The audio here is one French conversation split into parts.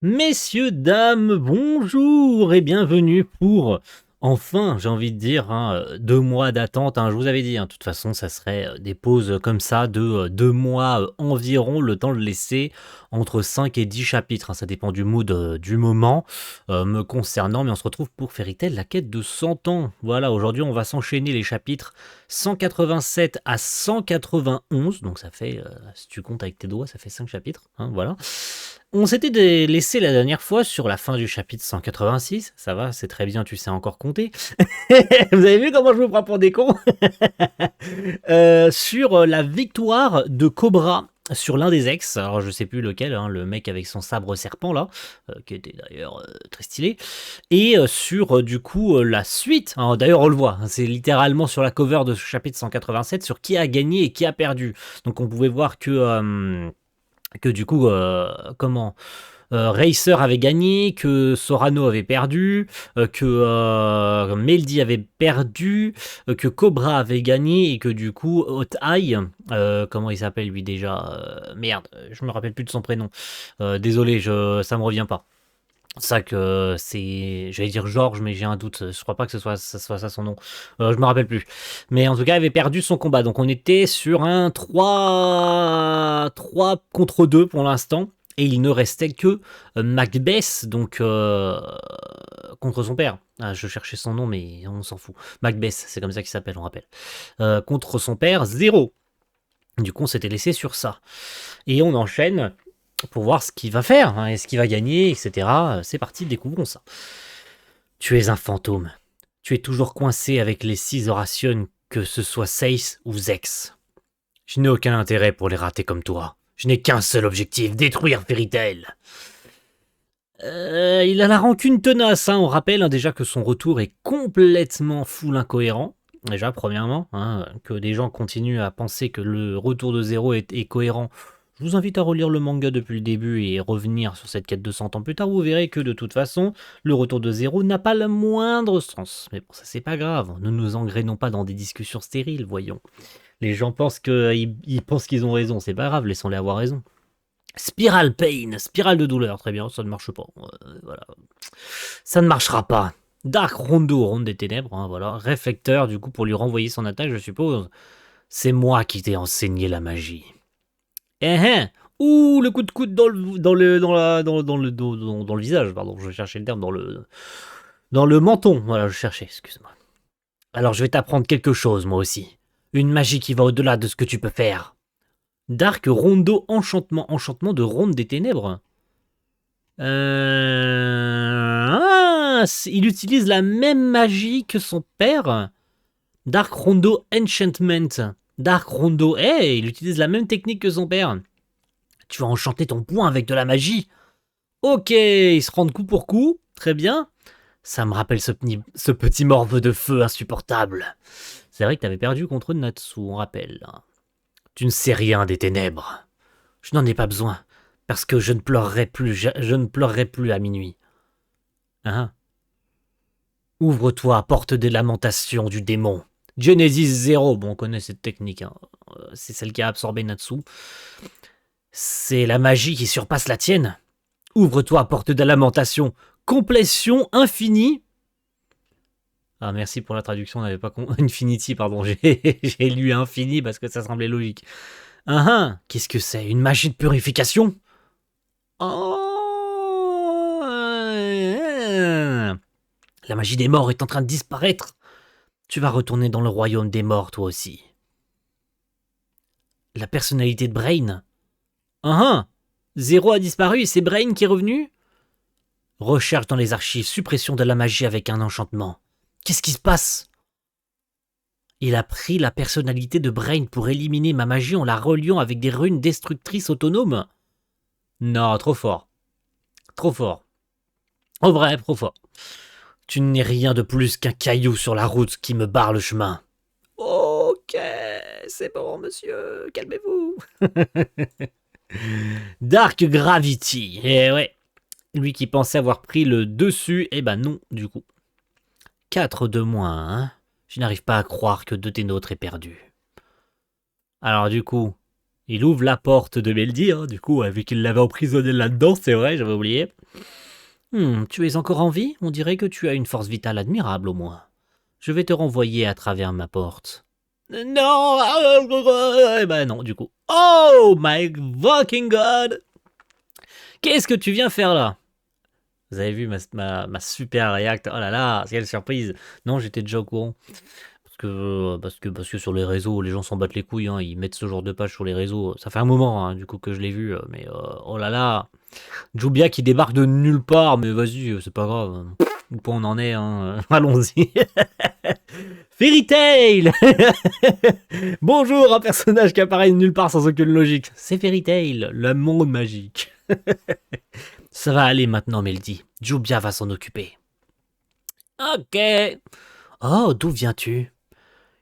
Messieurs, dames, bonjour et bienvenue pour, enfin, j'ai envie de dire, 2 mois d'attente, je vous avais dit, de toute façon, ça serait des pauses comme ça de 2 mois environ, le temps de laisser entre 5 et 10 chapitres, ça dépend du mood du moment me concernant, mais on se retrouve pour Fairy Tail, la quête de 100 ans. Voilà, aujourd'hui, on va s'enchaîner les chapitres 187 à 191, donc ça fait, si tu comptes avec tes doigts, ça fait 5 chapitres, voilà. On s'était laissé la dernière fois sur la fin du chapitre 186, ça va, c'est très bien, tu sais encore compter. Vous avez vu comment je vous prends pour des cons. Sur la victoire de Cobra sur l'un des ex, alors je sais plus lequel, le mec avec son sabre serpent là, qui était d'ailleurs très stylé, et sur du coup la suite, d'ailleurs on le voit, c'est littéralement sur la cover de ce chapitre 187 sur qui a gagné et qui a perdu. Donc on pouvait voir que du coup, Racer avait gagné, que Sorano avait perdu, que Meldy avait perdu, que Cobra avait gagné, et que du coup, Hot Eye, comment il s'appelle lui déjà, merde, je me rappelle plus de son prénom. Désolé, ça me revient pas. C'est ça que c'est, j'allais dire Georges, mais j'ai un doute. Je crois pas que ce soit ça son nom. Je me rappelle plus. Mais en tout cas, il avait perdu son combat. Donc on était sur un 3 contre 2 pour l'instant. Et il ne restait que Macbeth, donc contre son père. Je cherchais son nom, mais on s'en fout. Macbeth, c'est comme ça qu'il s'appelle, on rappelle. Contre son père, 0. Du coup, on s'était laissé sur ça. Et on enchaîne pour voir ce qu'il va faire, et ce qu'il va gagner, etc. C'est parti, découvrons ça. Tu es un fantôme. Tu es toujours coincé avec les 6 Horation, que ce soit Seis ou Zex. Je n'ai aucun intérêt pour les rater comme toi. Je n'ai qu'un seul objectif, détruire Fairy Tail. Il a la rancune tenace, on rappelle déjà que son retour est complètement full incohérent. Déjà, premièrement, que des gens continuent à penser que le retour de Zéro est cohérent. Je vous invite à relire le manga depuis le début et revenir sur cette quête de 100 ans plus tard. Vous verrez que de toute façon, le retour de Zéro n'a pas le moindre sens. Mais bon, ça c'est pas grave. Ne nous engrenons pas dans des discussions stériles, voyons. Les gens pensent ils pensent qu'ils ont raison. C'est pas grave, laissons-les avoir raison. Spiral Pain, spirale de douleur. Très bien, ça ne marche pas. Voilà. Ça ne marchera pas. Dark Rondo, ronde des ténèbres, voilà. Réflecteur, du coup, pour lui renvoyer son attaque, je suppose. C'est moi qui t'ai enseigné la magie. Ouh, le coup de coude dans le visage, pardon, je cherchais le terme, dans le menton, voilà, je cherchais, excuse-moi. Alors je vais t'apprendre quelque chose, moi aussi. Une magie qui va au-delà de ce que tu peux faire. Dark Rondo enchantement de ronde des ténèbres. Il utilise la même magie que son père. Dark Rondo Enchantment. Dark Rondo, il utilise la même technique que son père. Tu vas enchanter ton poing avec de la magie. Ok, ils se rendent coup pour coup. Très bien. Ça me rappelle ce petit morve de feu insupportable. C'est vrai que t'avais perdu contre Natsu, on rappelle. Tu ne sais rien des ténèbres. Je n'en ai pas besoin, parce que je ne pleurerai plus, je ne pleurerai plus à minuit. Ouvre-toi, porte des lamentations du démon. Genesis 0, bon, on connaît cette technique, c'est celle qui a absorbé Natsu. C'est la magie qui surpasse la tienne. Ouvre-toi, porte de lamentation. Complétion infinie. Ah, merci pour la traduction, on n'avait pas Infinity, pardon, j'ai lu infini parce que ça semblait logique. Qu'est-ce que c'est? Une magie de purification? Oh, la magie des morts est en train de disparaître. Tu vas retourner dans le royaume des morts, toi aussi. La personnalité de Brain? Zéro a disparu et c'est Brain qui est revenu? Recherche dans les archives, suppression de la magie avec un enchantement. Qu'est-ce qui se passe? Il a pris la personnalité de Brain pour éliminer ma magie en la reliant avec des runes destructrices autonomes? Non, trop fort. Trop fort. En vrai, trop fort. Tu n'es rien de plus qu'un caillou sur la route qui me barre le chemin. Ok, c'est bon, monsieur, calmez-vous. Dark Gravity, ouais. Lui qui pensait avoir pris le dessus, non, du coup. 4 de moins, Je n'arrive pas à croire que de tes nôtres est perdu. Alors du coup, il ouvre la porte de Meldy, du coup, vu qu'il l'avait emprisonné là-dedans, c'est vrai, j'avais oublié. Tu es encore en vie? On dirait que tu as une force vitale admirable au moins. Je vais te renvoyer à travers ma porte. Non! Eh ben non, du coup. Oh my fucking god! Qu'est-ce que tu viens faire là? Vous avez vu ma super react? Oh là là, quelle surprise! Non, j'étais déjà au courant. Parce que sur les réseaux, les gens s'en battent les couilles, hein, ils mettent ce genre de page sur les réseaux. Ça fait un moment, hein, du coup, que je l'ai vu, mais oh là là! Jubia qui débarque de nulle part, mais vas-y, c'est pas grave. Où on en est, hein, allons-y. Fairy Tail. Bonjour, un personnage qui apparaît de nulle part sans aucune logique. C'est Fairy Tail, le monde magique. Ça va aller maintenant, Meldy. Jubia va s'en occuper. Ok. Oh, d'où viens-tu?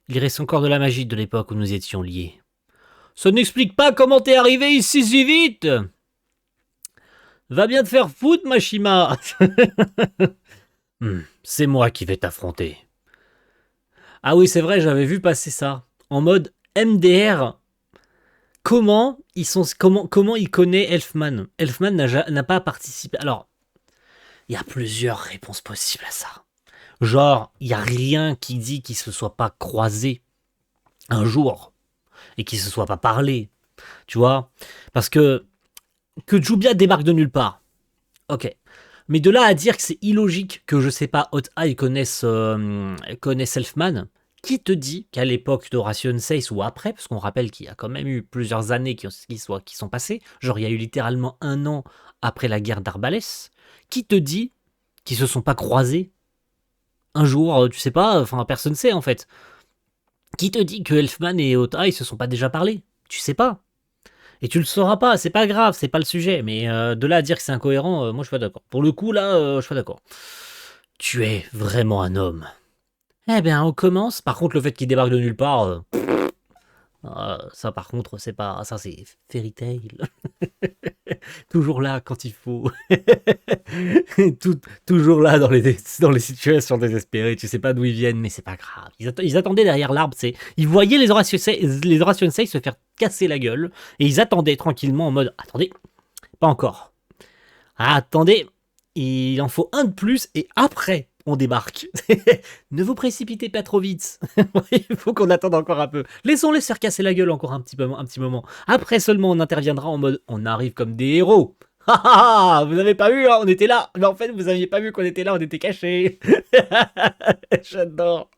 Il reste encore de la magie de l'époque où nous étions liés. Ça n'explique pas comment t'es arrivé ici si vite. Va bien te faire foutre, Mashima. C'est moi qui vais t'affronter. Ah oui, c'est vrai, j'avais vu passer ça. En mode MDR. Comment il connaît Elfman? Elfman n'a pas participé. Alors, il y a plusieurs réponses possibles à ça. Genre, il n'y a rien qui dit qu'ils se soient pas croisés un jour et qu'ils se soient pas parlé. Tu vois? Parce que Jubia débarque de nulle part. Ok. Mais de là à dire que c'est illogique que, je sais pas, Hot Eye connaisse Elfman, qui te dit qu'à l'époque d'Horation 6 ou après, parce qu'on rappelle qu'il y a quand même eu plusieurs années qui sont passées, genre il y a eu littéralement 1 an après la guerre d'Arbalès, qui te dit qu'ils se sont pas croisés un jour, tu sais pas, enfin personne sait en fait. Qui te dit que Elfman et Hot Eye se sont pas déjà parlé? Tu sais pas. Et tu le sauras pas, c'est pas grave, c'est pas le sujet. Mais de là à dire que c'est incohérent, moi je suis pas d'accord. Pour le coup, là, je suis pas d'accord. Tu es vraiment un homme. Eh bien, on commence. Par contre, le fait qu'il débarque de nulle part, ça par contre, c'est pas. Ça, c'est Fairy Tail. Toujours là quand il faut. Toujours là dans les situations désespérées. Tu sais pas d'où ils viennent, mais c'est pas grave. Ils attendaient derrière l'arbre, ils voyaient les Horatio Sensei se faire casser la gueule, et ils attendaient tranquillement en mode attendez, pas encore. Attendez, il en faut un de plus, et après, on débarque. Ne vous précipitez pas trop vite. Il faut qu'on attende encore un peu. Laissons-les se faire casser la gueule encore un petit moment. Après seulement, on interviendra en mode on arrive comme des héros. Vous n'avez pas vu, hein, on était là. Mais en fait, vous n'aviez pas vu qu'on était là, on était cachés. J'adore.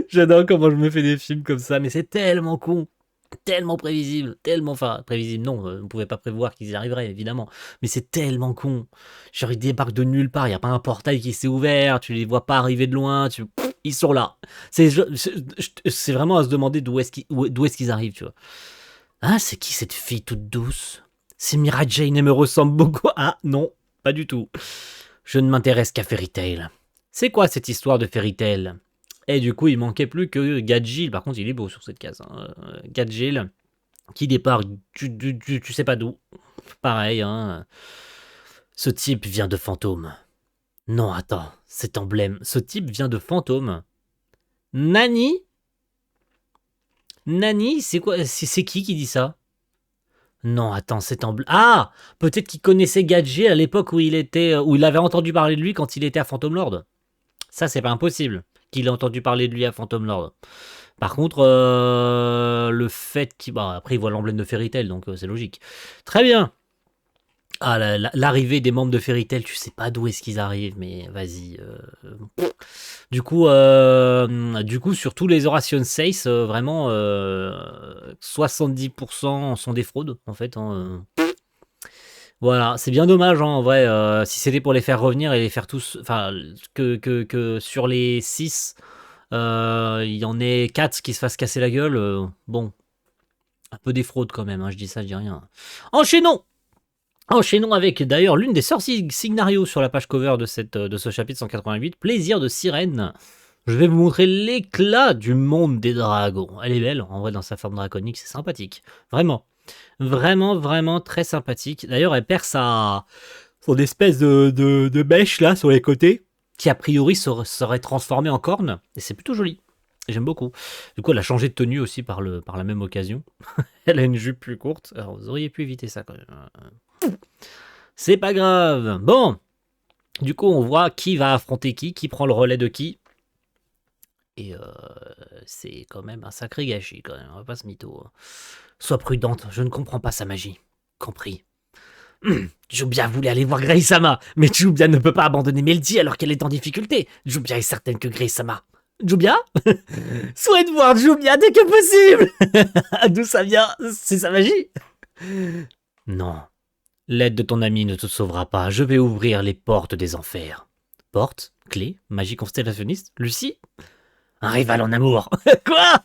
J'adore comment je me fais des films comme ça, mais c'est tellement con. Tellement prévisible, enfin prévisible non, on ne pouvait pas prévoir qu'ils y arriveraient évidemment, mais c'est tellement con. Genre ils débarquent de nulle part, il y a pas un portail qui s'est ouvert, tu les vois pas arriver de loin, ils sont là. C'est vraiment à se demander d'où est-ce qu'ils arrivent, tu vois. Ah, c'est qui cette fille toute douce? C'est Mira Jane et me ressemble beaucoup. Ah non, pas du tout. Je ne m'intéresse qu'à Fairy Tail. C'est quoi cette histoire de Fairy Tail? Et du coup, il manquait plus que Gadgil. Par contre, il est beau sur cette case. Hein. Gadgil, qui débarque tu sais pas d'où. Pareil, hein. Ce type vient de Fantôme. Non, attends, cet emblème. Ce type vient de Fantôme. Nani? Nani, c'est quoi? C'est qui dit ça? Non, attends, cet emblème. Ah! Peut-être qu'il connaissait Gadget à l'époque où il avait entendu parler de lui quand il était à Phantom Lord. Ça, c'est pas impossible qu'il ait entendu parler de lui à Phantom Lord. Par contre, le fait qu'il... Bah, après, il voit l'emblème de Fairy Tail, donc c'est logique. Très bien. Ah, l'arrivée des membres de Fairy Tail, tu sais pas d'où est-ce qu'ils arrivent, mais vas-y. Du coup, sur tous les Horation 6, vraiment, 70% sont des fraudes, en fait. Hein. Voilà, c'est bien dommage, hein, en vrai. Si c'était pour les faire revenir et les faire tous... Enfin, que sur les 6... il y en ait 4 qui se fassent casser la gueule, bon, un peu des fraudes quand même, hein, je dis ça, je dis rien. Enchaînons avec d'ailleurs l'une des sœurs Signario sur la page cover de ce chapitre 188, Plaisir de sirène. Je vais vous montrer l'éclat du monde des dragons. Elle est belle, en vrai, dans sa forme draconique, c'est sympathique. Vraiment. Vraiment, vraiment très sympathique. D'ailleurs, elle perd son espèce de mèche là sur les côtés, qui a priori serait transformée en corne, et c'est plutôt joli. J'aime beaucoup. Du coup, elle a changé de tenue aussi par la même occasion. Elle a une jupe plus courte. Alors, vous auriez pu éviter ça quand même. C'est pas grave. Bon, Du coup, on voit qui va affronter qui prend le relais de qui. Et c'est quand même un sacré gâchis, quand même. On va pas se mytho. Sois prudente, je ne comprends pas sa magie. Compris. Jubia voulait aller voir Grey-sama, mais Jubia ne peut pas abandonner Meldy alors qu'elle est en difficulté. Jubia est certaine que Grey-sama... Jubia souhaite voir Jubia dès que possible. D'où ça vient? C'est sa magie? Non. L'aide de ton ami ne te sauvera pas. Je vais ouvrir les portes des enfers. Porte? Clé? Magie constellationniste? Lucie? Un rival en amour. Quoi?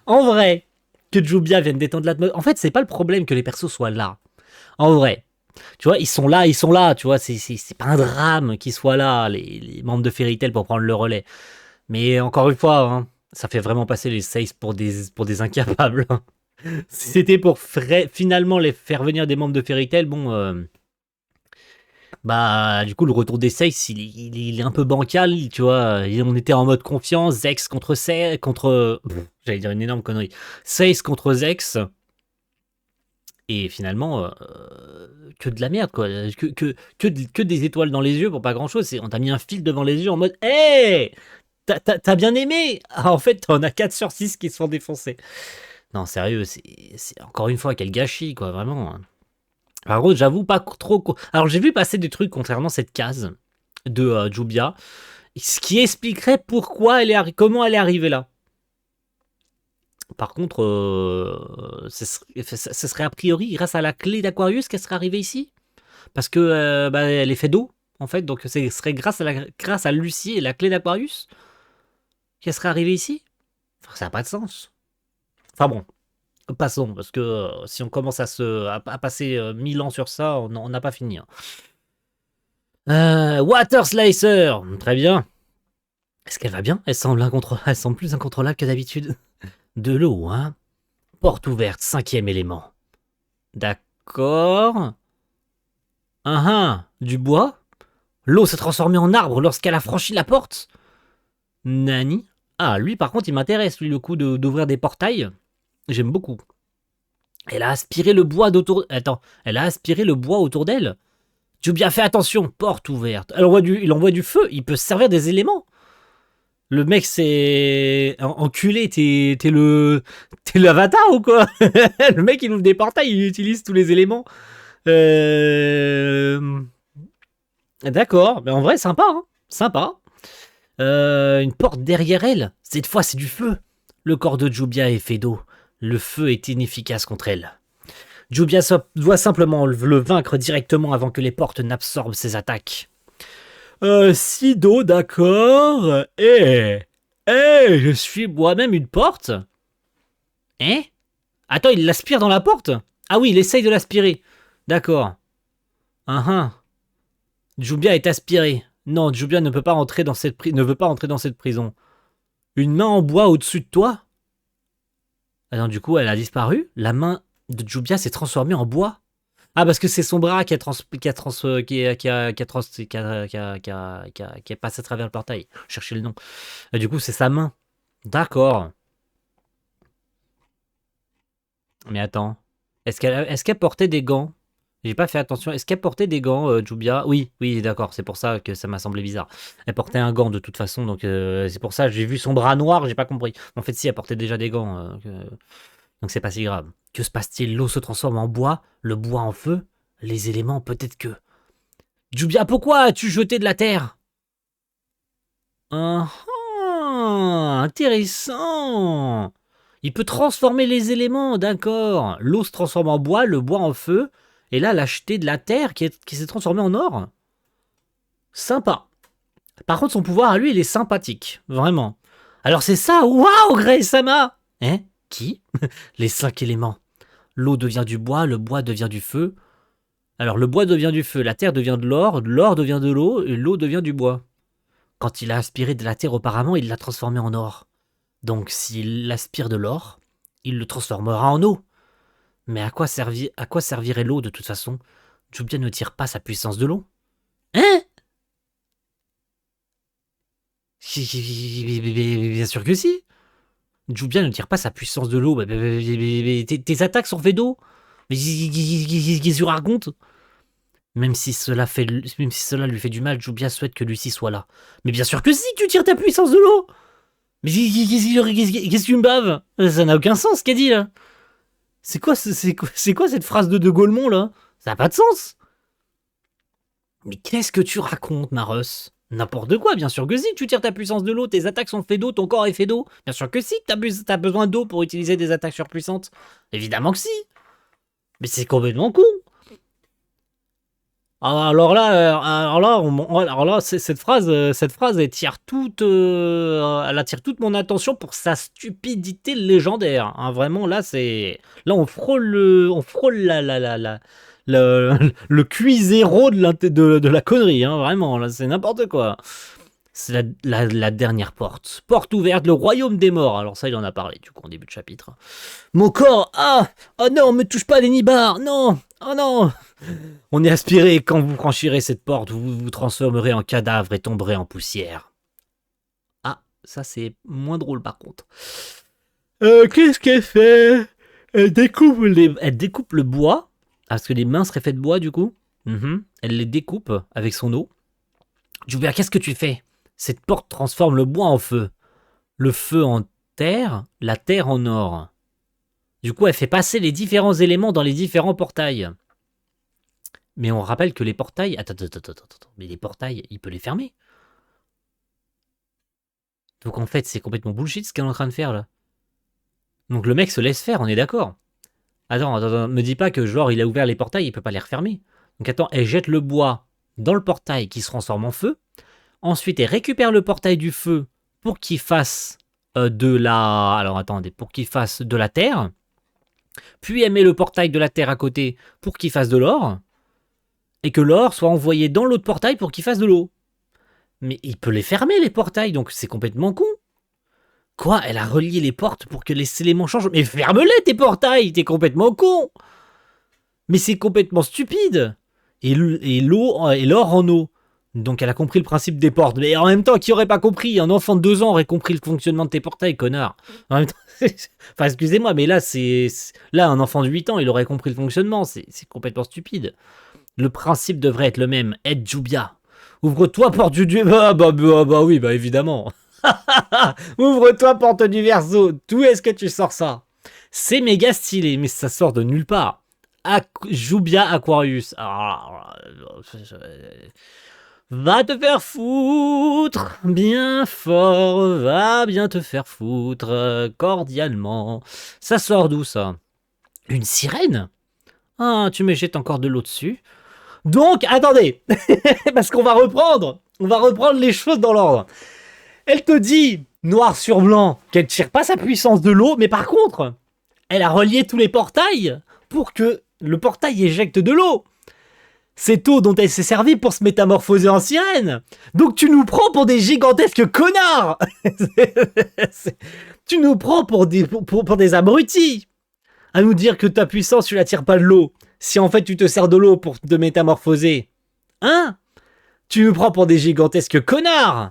En vrai, que Jubia vienne détendre l'atmosphère. En fait, c'est pas le problème que les persos soient là. En vrai, tu vois, ils sont là, tu vois, c'est pas un drame qu'ils soient là, les membres de Fairy Tail pour prendre le relais. Mais encore une fois, hein, ça fait vraiment passer les Seize pour des incapables. Si c'était pour finalement les faire venir des membres de Fairy Tail, bon, bah, du coup, le retour des Seize, il est un peu bancal, tu vois. On était en mode confiance, Zex contre Seize, j'allais dire une énorme connerie. Seize contre Zex. Et finalement, que de la merde, quoi. Que des étoiles dans les yeux pour pas grand chose. On t'a mis un fil devant les yeux en mode hey, t'as bien aimé. Ah, en fait, t'en as 4 sur 6 qui se font défoncer. Non, sérieux, c'est encore une fois quel gâchis, quoi, vraiment. Par contre, j'avoue pas trop. Alors, j'ai vu passer des trucs concernant cette case de Jubia, ce qui expliquerait pourquoi comment elle est arrivée là. Par contre, ce serait a priori grâce à la clé d'Aquarius qu'elle serait arrivée ici. Parce que bah, elle est faite d'eau, en fait. Donc ce serait grâce à Lucie et la clé d'Aquarius qu'elle serait arrivée ici. Enfin, ça n'a pas de sens. Enfin bon, passons. Parce que si on commence à passer 1000 ans sur ça, on n'a pas fini. Hein. Water Slicer. Très bien. Est-ce qu'elle va bien? Elle semble plus incontrôlable que d'habitude. De l'eau, hein. Porte ouverte, 5e élément. D'accord. Du bois? L'eau s'est transformée en arbre lorsqu'elle a franchi la porte? Nani? Ah, lui par contre il m'intéresse, lui, le coup d'ouvrir des portails. J'aime beaucoup. Elle a aspiré le bois d'autour... Attends, elle a aspiré le bois autour d'elle? Jubia, fais attention, porte ouverte. Il envoie du feu, il peut se servir des éléments. Le mec, c'est... Enculé, t'es l'avatar ou quoi? Le mec, il ouvre des portails, il utilise tous les éléments. D'accord, mais en vrai, sympa, hein. Sympa. Une porte derrière elle. Cette fois, c'est du feu. Le corps de Jubia est fait d'eau. Le feu est inefficace contre elle. Jubia doit simplement le vaincre directement avant que les portes n'absorbent ses attaques. Si d'eau, d'accord. Je suis moi-même une porte. Hein? Attends, il l'aspire dans la porte? Ah oui, il essaye de l'aspirer. D'accord. Jubia est aspiré. Non, Jubia ne peut pas entrer dans ne veut pas entrer dans cette prison. Une main en bois au-dessus de toi? Alors du coup, elle a disparu. La main de Jubia s'est transformée en bois. Ah, parce que c'est son bras qui est passé à travers le portail. Cherchez le nom. Et du coup, c'est sa main. D'accord. Mais attends. Est-ce qu'elle portait des gants? J'ai pas fait attention. Est-ce qu'elle portait des gants, Jubia? Oui, d'accord. C'est pour ça que ça m'a semblé bizarre. Elle portait un gant de toute façon, donc c'est pour ça. J'ai vu son bras noir, j'ai pas compris. En fait, si, elle portait déjà des gants. Donc c'est pas si grave. Que se passe-t-il? L'eau se transforme en bois, le bois en feu. Les éléments, peut-être que... Jubia, pourquoi as-tu jeté de la terre? Intéressant. Il peut transformer les éléments, d'accord. L'eau se transforme en bois, le bois en feu. Et là, elle a jeté de la terre qui s'est transformée en or. Sympa. Par contre, son pouvoir à lui, il est sympathique. Vraiment. Alors c'est ça. Waouh, Grey-sama. Hein? Qui? Les 5 éléments. L'eau devient du bois, le bois devient du feu. Alors le bois devient du feu, la terre devient de l'or devient de l'eau, et l'eau devient du bois. Quand il a aspiré de la terre auparavant, il l'a transformé en or. Donc s'il aspire de l'or, il le transformera en eau. Mais à quoi servirait l'eau de toute façon? Jubia ne tire pas sa puissance de l'eau. Hein? Bien sûr que si. Jubia ne tire pas sa puissance de l'eau. Tes attaques sont faites d'eau. Mais qu'est-ce que tu racontes? Même si cela lui fait du mal, Jubia souhaite que Lucie soit là. Mais bien sûr que si, tu tires ta puissance de l'eau. Mais qu'est-ce que tu me baves? Ça n'a aucun sens, ce qu'elle dit, là. C'est quoi cette phrase de Gaulmont, là? Ça n'a pas de sens. Mais qu'est-ce que tu racontes, Maros? N'importe quoi, bien sûr que si, tu tires ta puissance de l'eau, tes attaques sont faites d'eau, ton corps est fait d'eau. Bien sûr que si, t'as besoin d'eau pour utiliser des attaques surpuissantes. Évidemment que si. Mais c'est complètement con. Alors là, cette phrase, elle attire toute mon attention pour sa stupidité légendaire. Hein. Vraiment, là, on frôle le QI zéro de la connerie. Hein. Vraiment, là, c'est n'importe quoi. C'est la dernière porte. Porte ouverte, le royaume des morts. Alors ça, il en a parlé, du coup, en début de chapitre. Mon corps, oh non, me touche pas, Nibar, non, oh non. On est aspiré, et quand vous franchirez cette porte, vous vous transformerez en cadavre et tomberez en poussière. Ah, ça c'est moins drôle par contre. Qu'est-ce qu'elle fait? Elle découpe le bois, parce que les mains seraient faites de bois du coup. Elle les découpe avec son eau. Joubert, qu'est-ce que tu fais? Cette porte transforme le bois en feu. Le feu en terre, la terre en or. Du coup, elle fait passer les différents éléments dans les différents portails. Mais on rappelle que les portails... Attends. Mais les portails, il peut les fermer. Donc en fait, c'est complètement bullshit ce qu'elle est en train de faire là. Donc le mec se laisse faire, on est d'accord. Attends, me dis pas que genre il a ouvert les portails, il peut pas les refermer. Donc attends, elle jette le bois dans le portail qui se transforme en feu. Ensuite, elle récupère le portail du feu pour qu'il fasse de la... Alors attendez, pour qu'il fasse de la terre. Puis elle met le portail de la terre à côté pour qu'il fasse de l'or. Et que l'or soit envoyé dans l'autre portail pour qu'il fasse de l'eau. Mais il peut les fermer les portails, donc c'est complètement con. Quoi? Elle a relié les portes pour que les éléments changent? Mais ferme-les tes portails, t'es complètement con. Mais c'est complètement stupide. Et l'or en eau. Donc elle a compris le principe des portes. Mais en même temps, qui aurait pas compris? Un enfant de 2 ans aurait compris le fonctionnement de tes portails, connard. En même temps, enfin excusez-moi, mais là un enfant de 8 ans, il aurait compris le fonctionnement. C'est complètement stupide. Le principe devrait être le même. Aide Jubia. Ouvre-toi, porte du Dieu. Bah oui, bah évidemment. Ouvre-toi, porte du verso. D'où est-ce que tu sors ça? C'est méga stylé, mais ça sort de nulle part. Jubia Aquarius. Va te faire foutre, bien fort, va bien te faire foutre, cordialement. Ça sort d'où ça? Une sirène? Ah, tu me jettes encore de l'eau dessus. Donc, attendez, parce on va reprendre les choses dans l'ordre. Elle te dit, noir sur blanc, qu'elle tire pas sa puissance de l'eau, mais par contre, elle a relié tous les portails pour que le portail éjecte de l'eau. Cette eau dont elle s'est servie pour se métamorphoser en sirène. Donc tu nous prends pour des gigantesques connards. Tu nous prends pour des abrutis. À nous dire que ta puissance, tu la tires pas de l'eau. Si en fait tu te sers de l'eau pour te métamorphoser. Hein? Tu nous prends pour des gigantesques connards.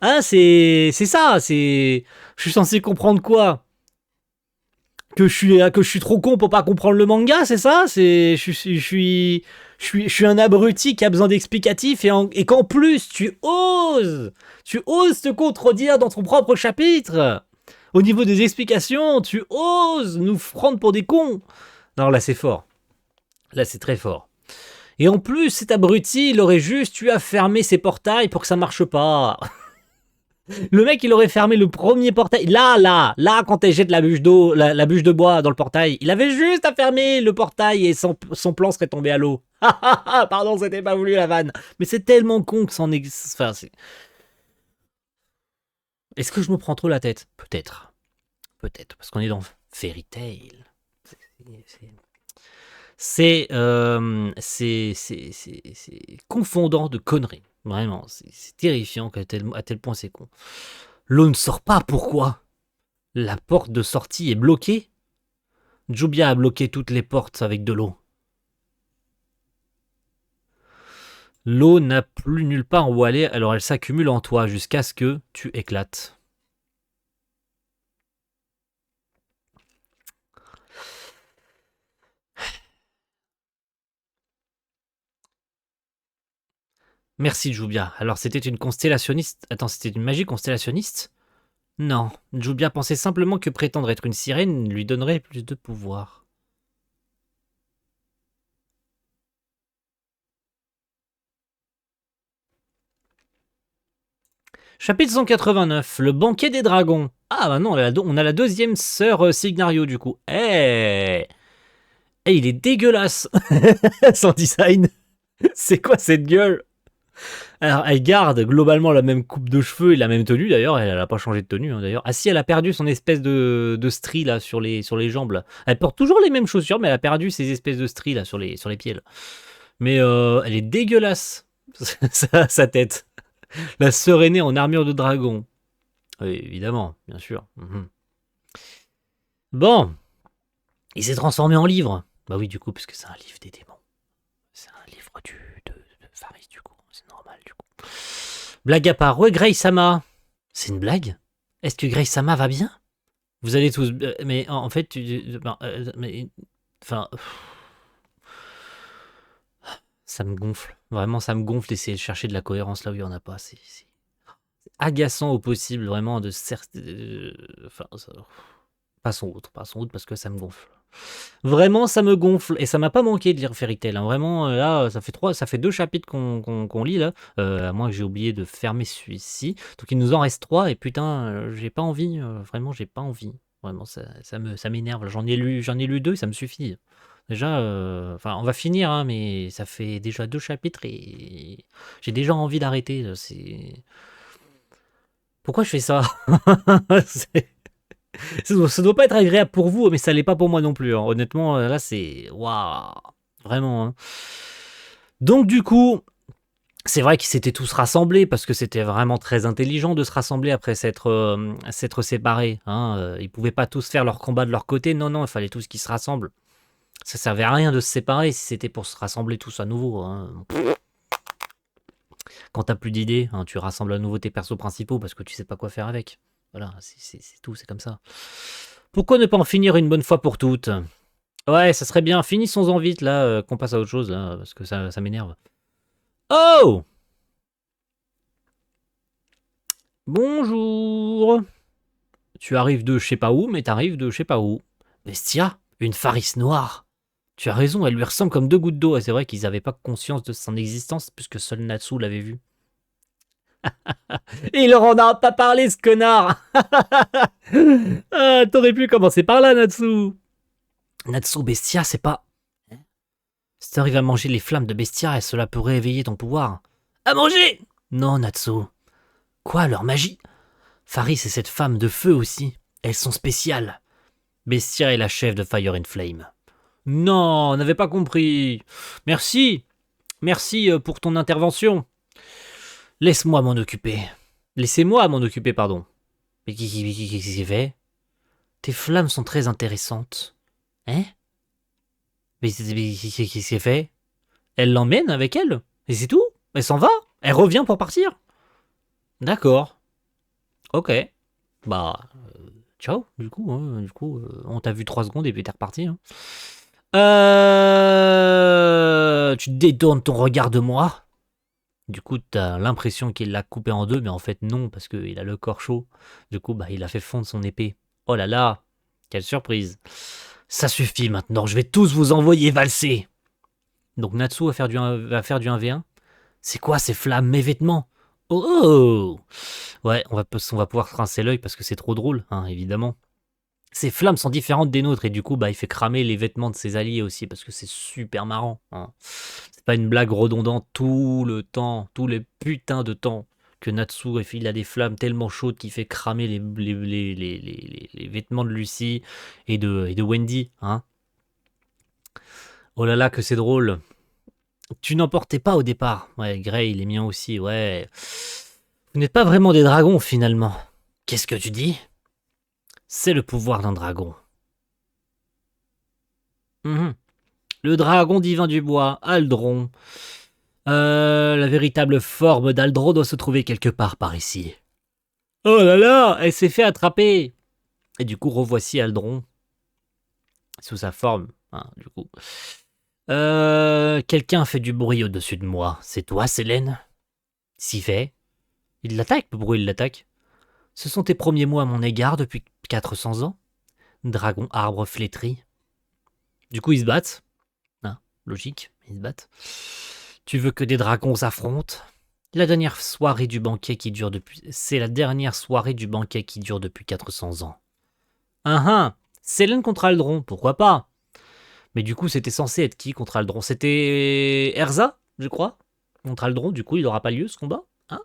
Hein, c'est ça, c'est... Je suis censé comprendre quoi? Que je suis trop con pour pas comprendre le manga, c'est ça? Je suis un abruti qui a besoin d'explicatifs et qu'en plus tu oses te contredire dans ton propre chapitre. Au niveau des explications, tu oses nous prendre pour des cons. Non, là c'est fort. Là c'est très fort. Et en plus, cet abruti, il aurait juste eu à fermer ses portails pour que ça marche pas. Le mec, il aurait fermé le premier portail. Là, quand elle jette la bûche d'eau, la bûche de bois dans le portail, il avait juste à fermer le portail et son plan serait tombé à l'eau. Pardon, c'était pas voulu la vanne. Mais c'est tellement con que c'en est... Enfin, Est-ce que je me prends trop la tête? Peut-être. Peut-être, parce qu'on est dans Fairy Tail. C'est confondant de conneries. Vraiment, c'est terrifiant à tel point c'est con. L'eau ne sort pas, pourquoi? La porte de sortie est bloquée? Jubia a bloqué toutes les portes avec de l'eau. L'eau n'a plus nulle part où aller, alors elle s'accumule en toi jusqu'à ce que tu éclates. Merci, Jubia. Alors, c'était une constellationniste... Attends, c'était une magie constellationniste? Non, Jubia pensait simplement que prétendre être une sirène lui donnerait plus de pouvoir. Chapitre 189, le banquet des dragons. Ah bah non, on a la deuxième sœur Signario du coup. Eh, il est dégueulasse son design. C'est quoi cette gueule? Alors, elle garde globalement la même coupe de cheveux et la même tenue d'ailleurs. Elle n'a pas changé de tenue hein, d'ailleurs. Ah si, elle a perdu son espèce de stries là sur les jambes. Là. Elle porte toujours les mêmes chaussures, mais elle a perdu ses espèces de stries là sur les pieds. Là. Mais elle est dégueulasse, sa tête. La sœur aînée en armure de dragon. Oui, évidemment, bien sûr. Bon, il s'est transformé en livre. Bah oui, du coup, parce que c'est un livre des démons. C'est un livre de Faris, du coup. C'est normal, du coup. Blague à part, ouais, Grey-sama. C'est une blague? Est-ce que Grey-sama va bien? Vous allez tous... mais en fait, mais... Enfin... Ça me gonfle. Vraiment, ça me gonfle d'essayer de chercher de la cohérence là où il n'y en a pas. C'est agaçant au possible, vraiment, de... Enfin, passons outre parce que ça me gonfle. Vraiment, ça me gonfle. Et ça m'a pas manqué de lire Fairy Tail. Hein. Vraiment, là, ça fait 2 chapitres qu'on lit, là. À moins que j'ai oublié de fermer celui-ci. Donc, il nous en reste 3. Et putain, j'ai pas envie. Vraiment, j'ai pas envie. Vraiment, ça m'énerve. J'en ai lu 2, ça me suffit. Déjà, enfin, on va finir, hein, mais ça fait déjà 2 chapitres et j'ai déjà envie d'arrêter. Pourquoi je fais ça? Ça doit pas être agréable pour vous, mais ça l'est pas pour moi non plus. Hein. Honnêtement, là, c'est... Waouh. Vraiment. Hein. Donc, du coup, c'est vrai qu'ils s'étaient tous rassemblés, parce que c'était vraiment très intelligent de se rassembler après s'être séparés. Hein. Ils pouvaient pas tous faire leur combat de leur côté. Non, non, il fallait tous qu'ils se rassemblent. Ça servait à rien de se séparer si c'était pour se rassembler tous à nouveau. Hein. Quand t'as plus d'idées, hein, tu rassembles à nouveau tes persos principaux, parce que tu sais pas quoi faire avec. Voilà, c'est tout, c'est comme ça. Pourquoi ne pas en finir une bonne fois pour toutes? Ouais, ça serait bien. Finissons-en vite, là, qu'on passe à autre chose, là, parce que ça m'énerve. Oh! Bonjour! Tu arrives de je sais pas où, mais t'arrives de je sais pas où. Bestia, une Faris noire. Tu as raison, elle lui ressemble comme 2 gouttes d'eau. Et c'est vrai qu'ils avaient pas conscience de son existence, puisque seul Natsu l'avait vue. Il leur en a pas parlé, ce connard! Ah, t'aurais pu commencer par là, Natsu! Natsu Bestia, c'est pas... Si t'arrives à manger les flammes de Bestia, cela peut réveiller ton pouvoir. À manger! Non, Natsu. Quoi, leur magie? Faris et cette femme de feu aussi. Elles sont spéciales. Bestia est la chef de Fire and Flame. Non, on n'avait pas compris. Merci. Merci pour ton intervention. Laisse-moi m'en occuper. Laissez-moi m'en occuper, pardon. Mais qu'est-ce qui fait? Tes flammes sont très intéressantes. Hein? Mais qu'est-ce qui s'est fait? Elle l'emmène avec elle? Et c'est tout? Elle s'en va? Elle revient pour partir? D'accord. Ok. Bah, ciao, du coup. Hein, on t'a vu 3 secondes et puis t'es reparti. Hein. Tu détournes ton regard de moi? Du coup, t'as l'impression qu'il l'a coupé en 2, mais en fait non, parce qu'il a le corps chaud. Du coup, bah, il a fait fondre son épée. Oh là là, quelle surprise. Ça suffit maintenant, je vais tous vous envoyer valser. Donc Natsu va faire du 1v1. C'est quoi ces flammes, mes vêtements? Oh! Ouais, on va pouvoir se rincer l'œil parce que c'est trop drôle, hein, évidemment. Ces flammes sont différentes des nôtres et du coup, bah, il fait cramer les vêtements de ses alliés aussi parce que c'est super marrant. Hein. C'est pas une blague redondante tout le temps, tous les putains de temps que Natsu il a des flammes tellement chaudes qu'il fait cramer les vêtements de Lucy et de Wendy. Hein. Oh là là, que c'est drôle. Tu n'en portais pas au départ. Ouais, Grey, les miens aussi, ouais. Vous n'êtes pas vraiment des dragons finalement. Qu'est-ce que tu dis? C'est le pouvoir d'un dragon. Le dragon divin du bois, Aldron. La véritable forme d'Aldron doit se trouver quelque part par ici. Oh là là, elle s'est fait attraper. Et du coup, revoici Aldron. Sous sa forme, hein, du coup. Quelqu'un fait du bruit au-dessus de moi. C'est toi, Célène? Si fait. Il l'attaque, pourquoi il l'attaque? Ce sont tes premiers mots à mon égard depuis 400 ans. Dragon arbre flétri. Du coup, ils se battent. Hein, logique, ils se battent. Tu veux que des dragons s'affrontent? La dernière soirée du banquet qui dure depuis... C'est la dernière soirée du banquet qui dure depuis 400 ans. Célène contre Aldron, pourquoi pas? Mais du coup, c'était censé être qui contre Aldron? C'était Erza, je crois, contre Aldron. Du coup, il n'aura pas lieu ce combat. Hein,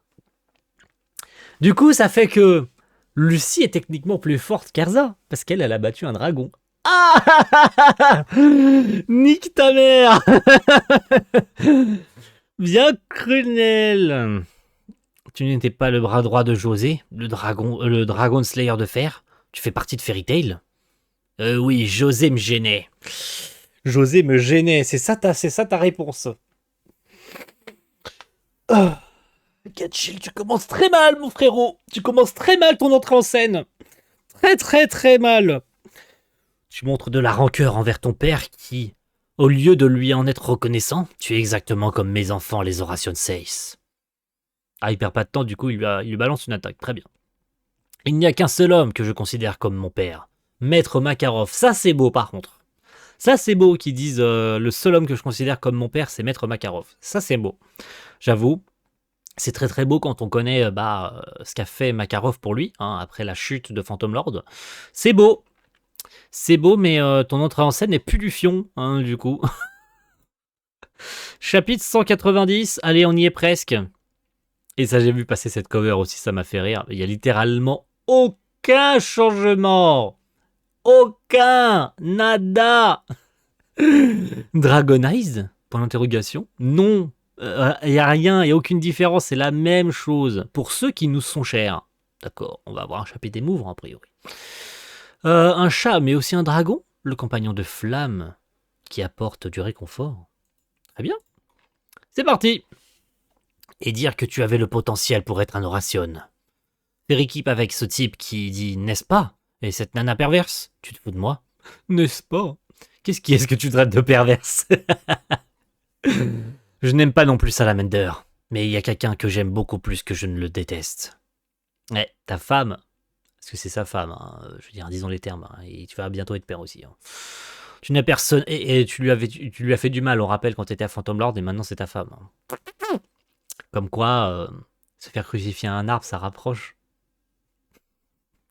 du coup, ça fait que Lucie est techniquement plus forte qu'Erza, parce qu'elle, elle a battu un dragon. Ah nique ta mère. Bien cruel. Tu n'étais pas le bras droit de José, le Dragon Slayer de fer? Tu fais partie de Fairy Tail? Oui, José me gênait. José me gênait, c'est ça ta réponse. Oh, Gatchil, tu commences très mal, mon frérot. Tu commences très mal ton entrée en scène. Très très très mal. Tu montres de la rancœur envers ton père qui, au lieu de lui en être reconnaissant, tu es exactement comme mes enfants, les Horation 6. Ah, il perd pas de temps, du coup, il lui balance une attaque. Très bien. Il n'y a qu'un seul homme que je considère comme mon père. Maître Makarov. Ça, c'est beau, par contre. Ça, c'est beau qu'ils disent le seul homme que je considère comme mon père, c'est Maître Makarov. Ça, c'est beau. J'avoue, c'est très très beau quand on connaît ce qu'a fait Makarov pour lui, hein, après la chute de Phantom Lord. C'est beau. C'est beau, mais ton entrée en scène n'est plus du fion, hein, du coup. Chapitre 190, allez, on y est presque. Et ça, j'ai vu passer cette cover aussi, ça m'a fait rire. Il y a littéralement aucun changement. Aucun. Nada. Dragonize? Point d'interrogation. Non. Il n'y a rien, il n'y a aucune différence, c'est la même chose. Pour ceux qui nous sont chers. D'accord, on va avoir un chapitre d'émouvre, a priori. Un chat, mais aussi un dragon, le compagnon de flamme, qui apporte du réconfort. Très bien. C'est parti. Et dire que tu avais le potentiel pour être un Horation. Faire équipe avec ce type qui dit « n'est-ce pas ?» Et cette nana perverse, tu te fous de moi? N'est-ce pas? Qu'est-ce que tu traites de perverse? Je n'aime pas non plus Salamander, mais il y a quelqu'un que j'aime beaucoup plus que je ne le déteste. Ouais, ta femme, parce que c'est sa femme, hein, je veux dire, disons les termes, hein, et tu vas bientôt être père aussi. Hein. Tu n'as personne, et tu lui as fait du mal, on rappelle, quand tu étais à Phantom Lord, et maintenant c'est ta femme. Hein. Comme quoi, se faire crucifier à un arbre, ça rapproche.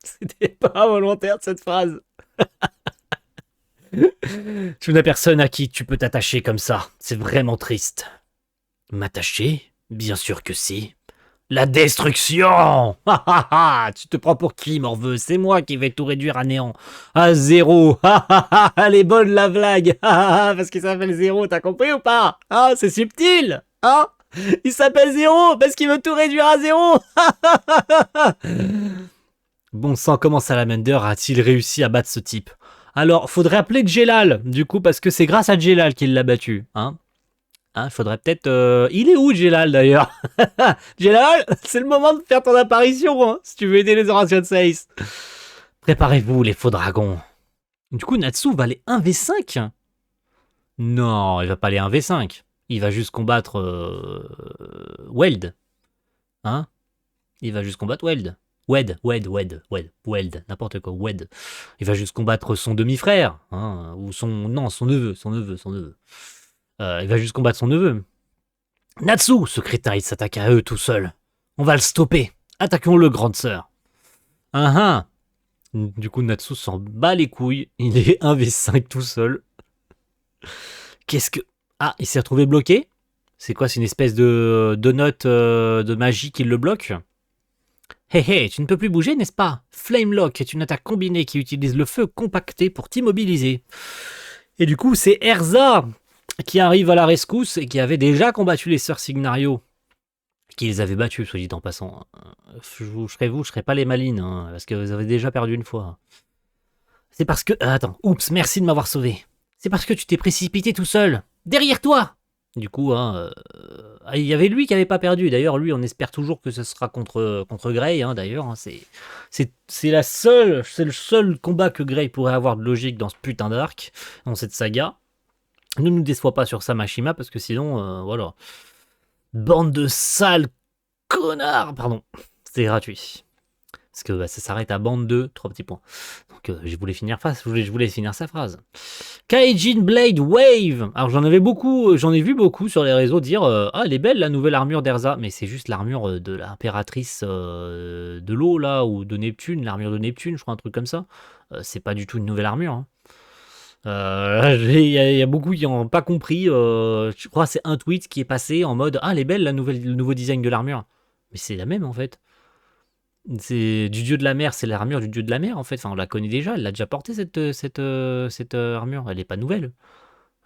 C'était pas volontaire cette phrase. Tu n'as personne à qui tu peux t'attacher comme ça. C'est vraiment triste. M'attacher? Bien sûr que si. La destruction! Tu te prends pour qui, morveux? C'est moi qui vais tout réduire à néant. À zéro! Elle est bonne la blague! Parce qu'il s'appelle Zéro, t'as compris ou pas? Ah, c'est subtil! Hein? Il s'appelle Zéro parce qu'il veut tout réduire à zéro! Bon sang, comment Salamander a-t-il réussi à battre ce type? Alors, faudrait appeler Jelal, du coup, parce que c'est grâce à Jelal qu'il l'a battu, hein. Hein, faudrait peut-être... Il est où, Jelal, d'ailleurs? Jelal, c'est le moment de faire ton apparition, hein, si tu veux aider les Horation 6. Préparez-vous, les faux dragons. Du coup, Natsu va aller 1v5? Non, il va pas aller 1v5. Il va juste combattre... Weld. Hein? Il va juste combattre Weld. Weld, n'importe quoi, Wed. Il va juste combattre son demi-frère, hein, ou son neveu. Il va juste combattre son neveu. Natsu, ce crétin, il s'attaque à eux tout seul. On va le stopper. Attaquons-le, grande sœur. Du coup, Natsu s'en bat les couilles. Il est 1v5 tout seul. Qu'est-ce que... Ah, il s'est retrouvé bloqué? C'est quoi, c'est une espèce de note de magie qui le bloque? Hé, tu ne peux plus bouger, n'est-ce pas? Flamelock est une attaque combinée qui utilise le feu compacté pour t'immobiliser. Et du coup, c'est Erza qui arrive à la rescousse et qui avait déjà combattu les sœurs Signario. Qui les avait battus, soit dit en passant. Je serais pas les malines, hein, parce que vous avez déjà perdu une fois. C'est parce que... attends, oups, merci de m'avoir sauvé. C'est parce que tu t'es précipité tout seul. Derrière toi! Du coup, hein, il y avait lui qui n'avait pas perdu. D'ailleurs, lui, on espère toujours que ce sera contre Grey. Hein, d'ailleurs, hein, c'est le seul combat que Grey pourrait avoir de logique dans ce putain d'arc, dans cette saga. Ne nous déçois pas sur Samashima, parce que sinon, voilà. Bande de sales connard. Pardon, c'était gratuit. Parce que ça s'arrête à bande 2, 3 petits points. Donc je voulais finir sa phrase. Kaijin Blade Wave. Alors j'en ai vu beaucoup sur les réseaux dire ah, elle est belle la nouvelle armure d'Erza. Mais c'est juste l'armure de l'impératrice de l'eau là, ou de Neptune, l'armure de Neptune, je crois, un truc comme ça. C'est pas du tout une nouvelle armure. Hein. Il y a beaucoup qui n'ont pas compris. Je crois que c'est un tweet qui est passé en mode ah, elle est belle le nouveau design de l'armure. Mais c'est la même en fait. C'est du dieu de la mer, c'est l'armure du dieu de la mer en fait. Enfin, on la connaît déjà, elle l'a déjà portée cette armure. Elle n'est pas nouvelle.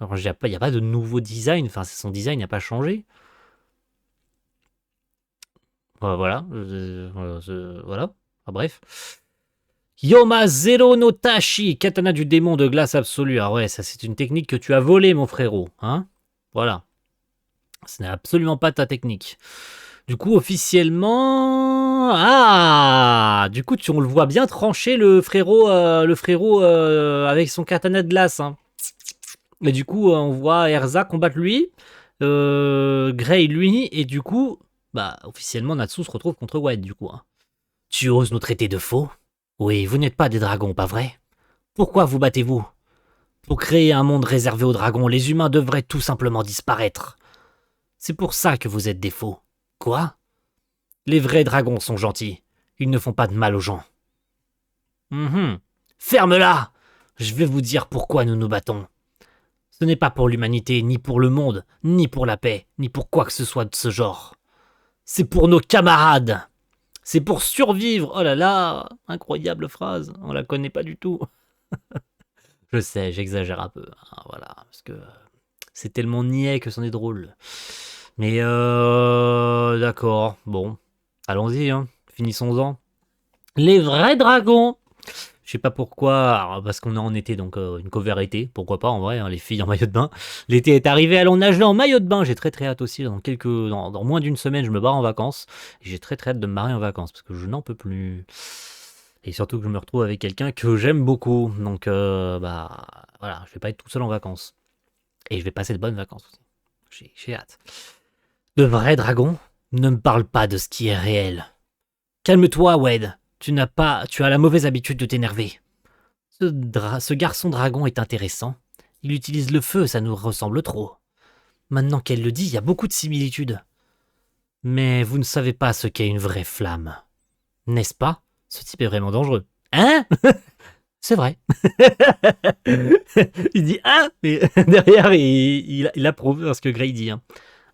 Alors, il n'y a pas de nouveau design. Enfin, son design n'a pas changé. Voilà. Voilà. Ah, bref. Yoma Zero no Tashi, katana du démon de glace absolue. Ah ouais, ça c'est une technique que tu as volée, mon frérot. Hein, voilà. Ce n'est absolument pas ta technique. Du coup, officiellement... Ah, du coup, on le voit bien trancher le frérot avec son katana de glace. Hein. Et du coup, on voit Erza combattre lui, Grey lui, et du coup, bah, officiellement, Natsu se retrouve contre Wade, du coup. Hein. Tu oses nous traiter de faux? Oui, vous n'êtes pas des dragons, pas vrai? Pourquoi vous battez-vous? Pour créer un monde réservé aux dragons, les humains devraient tout simplement disparaître. C'est pour ça que vous êtes des faux. Quoi? Les vrais dragons sont gentils. Ils ne font pas de mal aux gens. Ferme-la! Je vais vous dire pourquoi nous nous battons. Ce n'est pas pour l'humanité, ni pour le monde, ni pour la paix, ni pour quoi que ce soit de ce genre. C'est pour nos camarades. C'est pour survivre. Oh là là, incroyable phrase. On la connaît pas du tout. Je sais, j'exagère un peu. Hein, voilà, parce que c'est tellement niais que c'en est drôle. Mais d'accord, bon. Allons-y, hein. Finissons-en. Les vrais dragons. Je sais pas pourquoi, parce qu'on est en été, donc une cover été, pourquoi pas en vrai, hein, les filles en maillot de bain. L'été est arrivé, allons nager en maillot de bain. J'ai très très hâte aussi, dans moins d'une semaine, je me barre en vacances. Et j'ai très très hâte de me barrer en vacances, parce que je n'en peux plus. Et surtout que je me retrouve avec quelqu'un que j'aime beaucoup. Donc bah voilà, je vais pas être tout seul en vacances. Et je vais passer de bonnes vacances aussi. J'ai hâte. De vrais dragons? Ne me parle pas de ce qui est réel. Calme-toi, Wade. Tu as la mauvaise habitude de t'énerver. Ce garçon dragon est intéressant. Il utilise le feu, ça nous ressemble trop. Maintenant qu'elle le dit, il y a beaucoup de similitudes. Mais vous ne savez pas ce qu'est une vraie flamme. N'est-ce pas? Ce type est vraiment dangereux. Hein? C'est vrai. Il dit hein? Mais derrière, il approuve ce que Grey dit. Hein.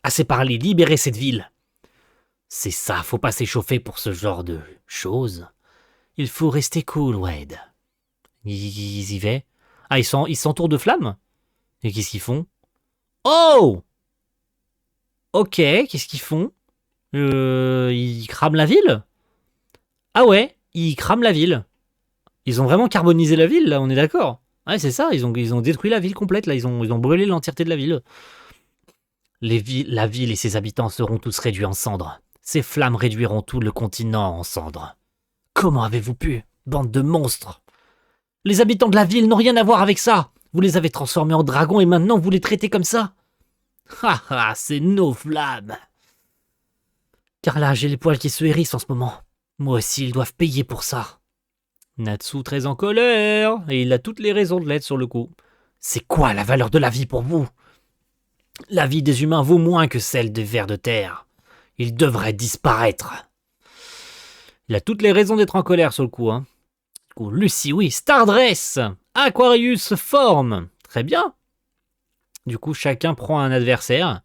Assez parlé, libérez cette ville. C'est ça, faut pas s'échauffer pour ce genre de choses. Il faut rester cool, Wade. Ils y vont. Ah, ils s'entourent de flammes? Et qu'est-ce qu'ils font? Oh! Ok, qu'est-ce qu'ils font? Ils crament la ville? Ah ouais, ils crament la ville. Ils ont vraiment carbonisé la ville, là, on est d'accord? Ouais, c'est ça, ils ont détruit la ville complète, là, ils ont brûlé l'entièreté de la ville. La ville et ses habitants seront tous réduits en cendres. Ces flammes réduiront tout le continent en cendres. Comment avez-vous pu, bande de monstres? Les habitants de la ville n'ont rien à voir avec ça. Vous les avez transformés en dragons et maintenant vous les traitez comme ça? Ha ha, c'est nos flammes. Car là, j'ai les poils qui se hérissent en ce moment. Moi aussi, ils doivent payer pour ça. Natsu très en colère, et il a toutes les raisons de l'être sur le coup. C'est quoi la valeur de la vie pour vous? La vie des humains vaut moins que celle des vers de terre. Ils devraient disparaître. Il a toutes les raisons d'être en colère sur le coup. Hein. Lucie, oui, Stardress, Aquarius forme. Très bien. Du coup, chacun prend un adversaire.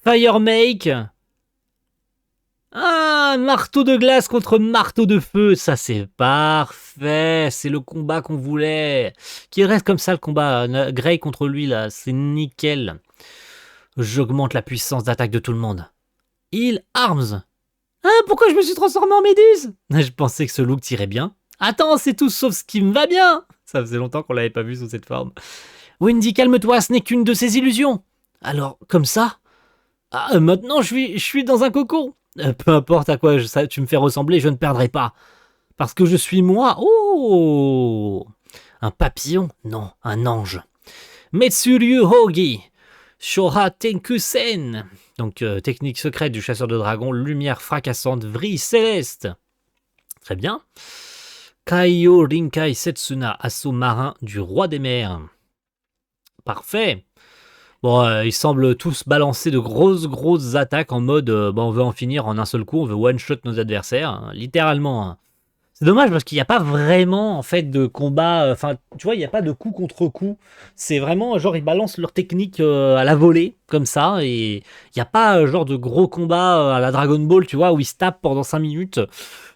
Firemake. Ah, marteau de glace contre marteau de feu. Ça, c'est parfait. C'est le combat qu'on voulait. Qu'il reste comme ça, le combat. Grey contre lui, là. C'est nickel. J'augmente la puissance d'attaque de tout le monde. Heal Arms. Ah, pourquoi je me suis transformé en méduse? Je pensais que ce look tirait bien. Attends, c'est tout sauf ce qui me va bien. Ça faisait longtemps qu'on l'avait pas vu sous cette forme. Wendy, calme-toi, ce n'est qu'une de ces illusions. Alors, comme ça? Ah, maintenant je suis dans un cocon. Peu importe à quoi tu me fais ressembler, je ne perdrai pas. Parce que je suis moi. Oh! Un papillon? Non, un ange. Metsuryu Hogi. Shora Tenkusen. Donc, technique secrète du chasseur de dragons, lumière fracassante, vrille céleste. Très bien. Kaiyo Rinkai Setsuna, assaut marin du roi des mers. Parfait. Bon, ils semblent tous balancer de grosses attaques en mode on veut en finir en un seul coup, on veut one-shot nos adversaires, hein, littéralement. Hein. C'est dommage parce qu'il n'y a pas vraiment en fait de combat, enfin tu vois, il n'y a pas de coup contre coup. C'est vraiment genre ils balancent leur technique à la volée, comme ça, et il n'y a pas genre de gros combat à la Dragon Ball, tu vois, où ils se tapent pendant 5 minutes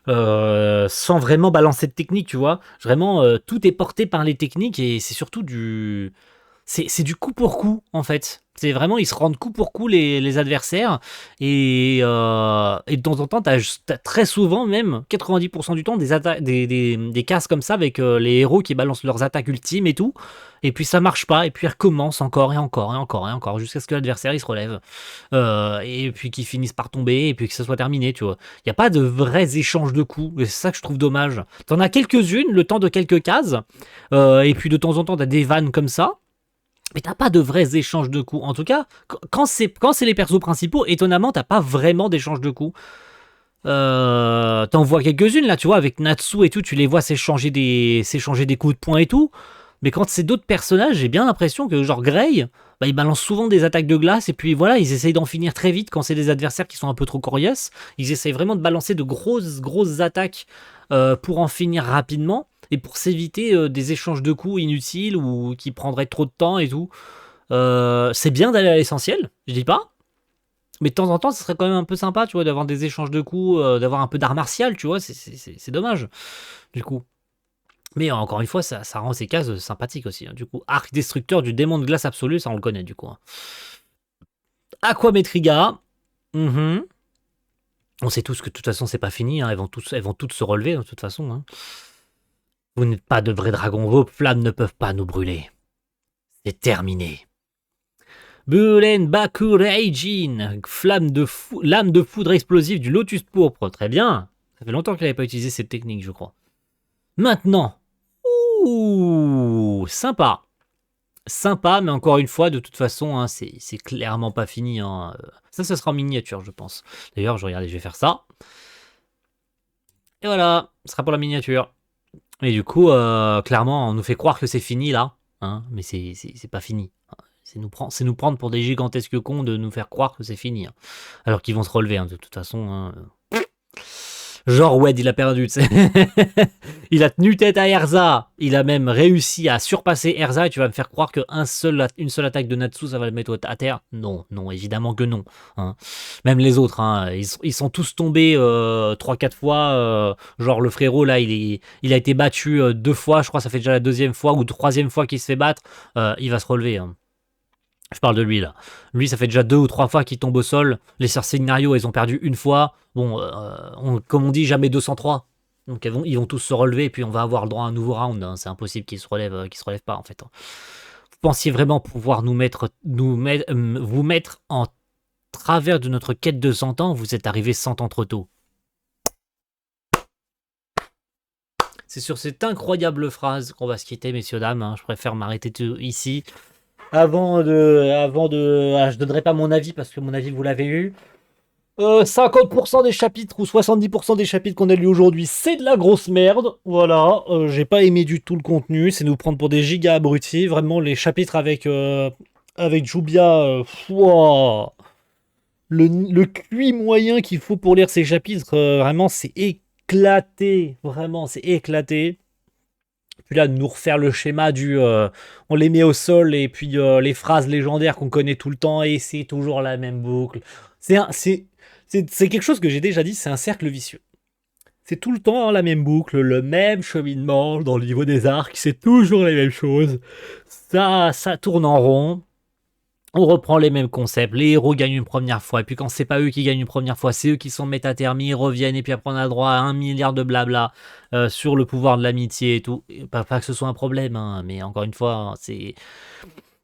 sans vraiment balancer de technique, tu vois. Vraiment, tout est porté par les techniques et c'est surtout du c'est du coup pour coup, en fait. C'est vraiment, ils se rendent coup pour coup les adversaires. Et de temps en temps, t'as très souvent, même 90% du temps, des cases comme ça avec les héros qui balancent leurs attaques ultimes et tout. Et puis ça marche pas, et puis ils recommencent encore et encore et encore et encore, jusqu'à ce que l'adversaire il se relève. Et puis qu'ils finissent par tomber, et puis que ça soit terminé, tu vois. Il n'y a pas de vrais échanges de coups, et c'est ça que je trouve dommage. T'en as quelques-unes, le temps de quelques cases, et puis de temps en temps, t'as des vannes comme ça. Mais t'as pas de vrais échanges de coups. En tout cas, quand c'est les persos principaux, étonnamment, t'as pas vraiment d'échanges de coups. T'en vois quelques-unes là, tu vois, avec Natsu et tout, tu les vois s'échanger des coups de poing et tout. Mais quand c'est d'autres personnages, j'ai bien l'impression que genre Grey, bah, ils balancent souvent des attaques de glace et puis voilà, ils essayent d'en finir très vite quand c'est des adversaires qui sont un peu trop coriaces. Ils essayent vraiment de balancer de grosses attaques pour en finir rapidement et pour s'éviter des échanges de coups inutiles ou qui prendraient trop de temps et tout. C'est bien d'aller à l'essentiel, je dis pas. Mais de temps en temps, ce serait quand même un peu sympa, tu vois, d'avoir des échanges de coups, d'avoir un peu d'art martial, tu vois, c'est dommage, du coup. Mais encore une fois, ça rend ces cases sympathiques aussi. Hein. Du coup, arc destructeur du démon de glace absolu, ça on le connaît du coup. Hein. Aquametriga. Mm-hmm. On sait tous que de toute façon, c'est pas fini. Hein. Elles vont toutes se relever de toute façon. Hein. Vous n'êtes pas de vrais dragons, vos flammes ne peuvent pas nous brûler. C'est terminé. Bulen Bakureijin, lame de foudre explosive du lotus pourpre. Très bien. Ça fait longtemps qu'elle n'avait pas utilisé cette technique, je crois. Maintenant. Ouh, sympa. Sympa, mais encore une fois, de toute façon, hein, c'est clairement pas fini. Hein. Ça sera en miniature, je pense. D'ailleurs, je vais faire ça. Et voilà, ce sera pour la miniature. Et du coup, clairement, on nous fait croire que c'est fini là, hein, mais c'est pas fini. C'est nous prendre pour des gigantesques cons de nous faire croire que c'est fini. Hein. Alors qu'ils vont se relever, hein, de toute façon. Hein. Genre, Wed, il a perdu, tu sais. Il a tenu tête à Erza. Il a même réussi à surpasser Erza. Et tu vas me faire croire qu'une seule attaque de Natsu, ça va le mettre à terre. Non, évidemment que non. Hein. Même les autres, hein, ils sont tous tombés 3-4 fois. Genre, le frérot, là, il a été battu 2 fois. Je crois que ça fait déjà la 2e fois ou 3e fois qu'il se fait battre. Il va se relever. Hein. Je parle de lui là. Lui, ça fait déjà 2 ou 3 fois qu'il tombe au sol. Les sœurs scénario, ils ont perdu une fois. Bon, comme on dit, jamais 203. Donc ils vont tous se relever et puis on va avoir le droit à un nouveau round. Hein. C'est impossible qu'ils se relèvent pas en fait. Vous pensiez vraiment pouvoir vous mettre en travers de notre quête de 100 ans, vous êtes arrivé 100 ans trop tôt. C'est sur cette incroyable phrase qu'on va se quitter, messieurs, dames. Hein. Je préfère m'arrêter ici. Avant de... Ah, je donnerai pas mon avis parce que mon avis vous l'avez eu. 50% des chapitres ou 70% des chapitres qu'on a lus aujourd'hui, c'est de la grosse merde. Voilà, j'ai pas aimé du tout le contenu. C'est nous prendre pour des giga abrutis. Vraiment, les chapitres avec Jubia, wow. Le QI moyen qu'il faut pour lire ces chapitres, vraiment, c'est éclaté. Vraiment, c'est éclaté. Puis là, de nous refaire le schéma on les met au sol et puis les phrases légendaires qu'on connaît tout le temps et c'est toujours la même boucle. C'est quelque chose que j'ai déjà dit, c'est un cercle vicieux. C'est tout le temps la même boucle, le même cheminement dans le niveau des arcs, c'est toujours les mêmes choses. Ça tourne en rond. On reprend les mêmes concepts, les héros gagnent une première fois, et puis quand c'est pas eux qui gagnent une première fois, c'est eux qui sont métathermie, ils reviennent, et puis après on a droit à 1 milliard de blabla sur le pouvoir de l'amitié et tout. Pas que ce soit un problème, hein, mais encore une fois, c'est...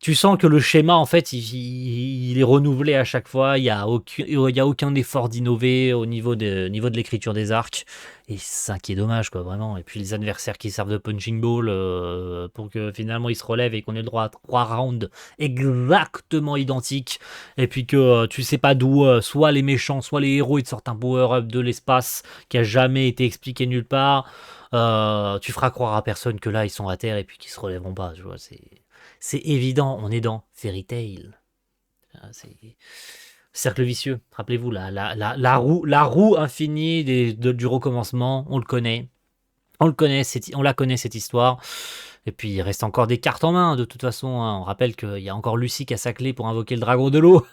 Tu sens que le schéma, en fait, il est renouvelé à chaque fois. Il y a aucun effort d'innover au niveau de l'écriture des arcs. Et c'est ça qui est dommage, quoi, vraiment. Et puis les adversaires qui servent de punching ball pour que finalement ils se relèvent et qu'on ait le droit à 3 rounds exactement identiques. Et puis que tu sais pas d'où, soit les méchants, soit les héros, ils te sortent un power-up de l'espace qui a jamais été expliqué nulle part. Tu feras croire à personne que là ils sont à terre et puis qu'ils se relèveront pas. Tu vois, c'est évident, on est dans Fairy Tail. C'est cercle vicieux. Rappelez-vous, la roue infinie du recommencement, on le connaît. On la connaît cette histoire. Et puis il reste encore des cartes en main de toute façon. Hein. On rappelle qu'il y a encore Lucie qui a sa clé pour invoquer le dragon de l'eau.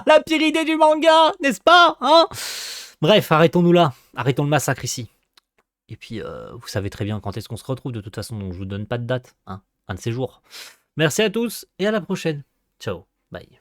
La pire idée du manga, n'est-ce pas hein. Bref, arrêtons-nous là. Arrêtons le massacre ici. Et puis vous savez très bien quand est-ce qu'on se retrouve de toute façon, donc je vous donne pas de date. Hein. Un de ces jours. Merci à tous et à la prochaine. Ciao, bye.